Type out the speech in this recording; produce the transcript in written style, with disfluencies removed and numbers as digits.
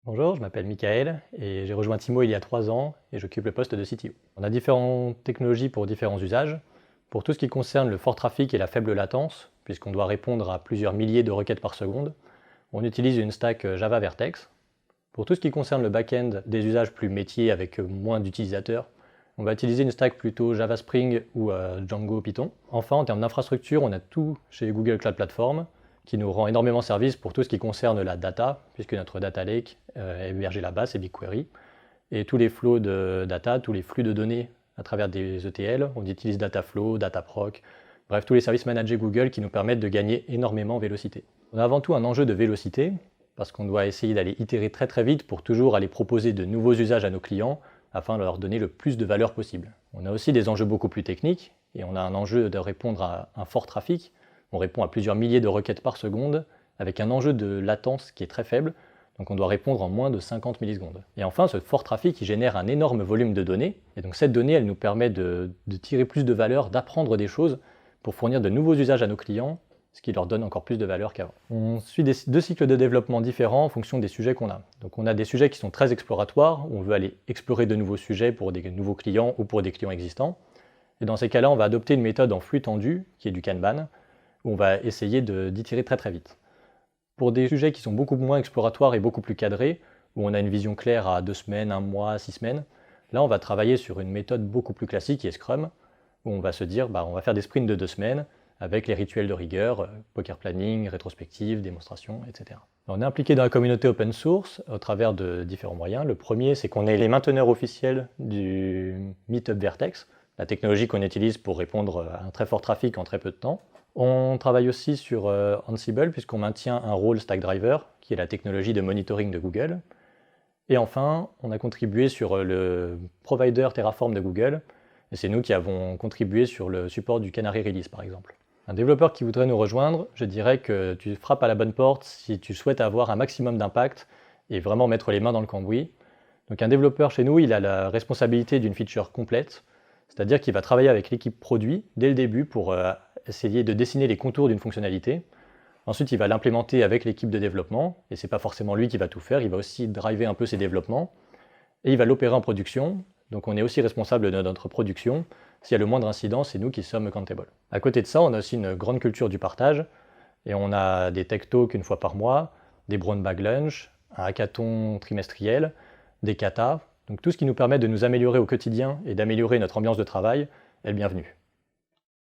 Bonjour, je m'appelle Michael et j'ai rejoint Timo il y a 3 ans et j'occupe le poste de CTO. On a différentes technologies pour différents usages. Pour tout ce qui concerne le fort trafic et la faible latence, puisqu'on doit répondre à plusieurs milliers de requêtes par seconde, on utilise une stack Java Vertex. Pour tout ce qui concerne le back-end des usages plus métiers avec moins d'utilisateurs, on va utiliser une stack plutôt Java Spring ou Django Python. Enfin, en termes d'infrastructure, on a tout chez Google Cloud Platform, qui nous rend énormément service pour tout ce qui concerne la data, puisque notre data lake est hébergé là-bas, c'est BigQuery. Et tous les flows de data, tous les flux de données à travers des ETL, on utilise Dataflow, Dataproc, bref, tous les services managés Google qui nous permettent de gagner énormément en vélocité. On a avant tout un enjeu de vélocité, parce qu'on doit essayer d'aller itérer très très vite pour toujours aller proposer de nouveaux usages à nos clients, afin de leur donner le plus de valeur possible. On a aussi des enjeux beaucoup plus techniques, et on a un enjeu de répondre à un fort trafic. On répond à plusieurs milliers de requêtes par seconde, avec un enjeu de latence qui est très faible, donc on doit répondre en moins de 50 millisecondes. Et enfin, ce fort trafic il génère un énorme volume de données, et donc cette donnée, elle nous permet de tirer plus de valeur, d'apprendre des choses, pour fournir de nouveaux usages à nos clients, ce qui leur donne encore plus de valeur qu'avant. On suit deux cycles de développement différents en fonction des sujets qu'on a. Donc on a des sujets qui sont très exploratoires, où on veut aller explorer de nouveaux sujets pour des nouveaux clients ou pour des clients existants. Et dans ces cas-là, on va adopter une méthode en flux tendu, qui est du Kanban, où on va essayer d'itérer très très vite. Pour des sujets qui sont beaucoup moins exploratoires et beaucoup plus cadrés, où on a une vision claire à 2 semaines, 1 mois, 6 semaines, là on va travailler sur une méthode beaucoup plus classique qui est Scrum, où on va se dire on va faire des sprints de 2 semaines avec les rituels de rigueur, poker planning, rétrospective, démonstration, etc. On est impliqué dans la communauté open source au travers de différents moyens. Le premier, c'est qu'on est les mainteneurs officiels du Meetup Vertex, la technologie qu'on utilise pour répondre à un très fort trafic en très peu de temps. On travaille aussi sur Ansible, puisqu'on maintient un rôle Stackdriver, qui est la technologie de monitoring de Google. Et enfin, on a contribué sur le provider Terraform de Google, et c'est nous qui avons contribué sur le support du Canary Release, par exemple. Un développeur qui voudrait nous rejoindre, je dirais que tu frappes à la bonne porte si tu souhaites avoir un maximum d'impact et vraiment mettre les mains dans le cambouis. Donc un développeur chez nous, il a la responsabilité d'une feature complète, c'est-à-dire qu'il va travailler avec l'équipe produit dès le début pour essayer de dessiner les contours d'une fonctionnalité. Ensuite, il va l'implémenter avec l'équipe de développement, et c'est pas forcément lui qui va tout faire, il va aussi driver un peu ses développements, et il va l'opérer en production, donc on est aussi responsable de notre production. S'il y a le moindre incident, c'est nous qui sommes accountable. À côté de ça, on a aussi une grande culture du partage, et on a des tech talks une fois par mois, des brown bag lunch, un hackathon trimestriel, des katas, donc tout ce qui nous permet de nous améliorer au quotidien et d'améliorer notre ambiance de travail est le bienvenu.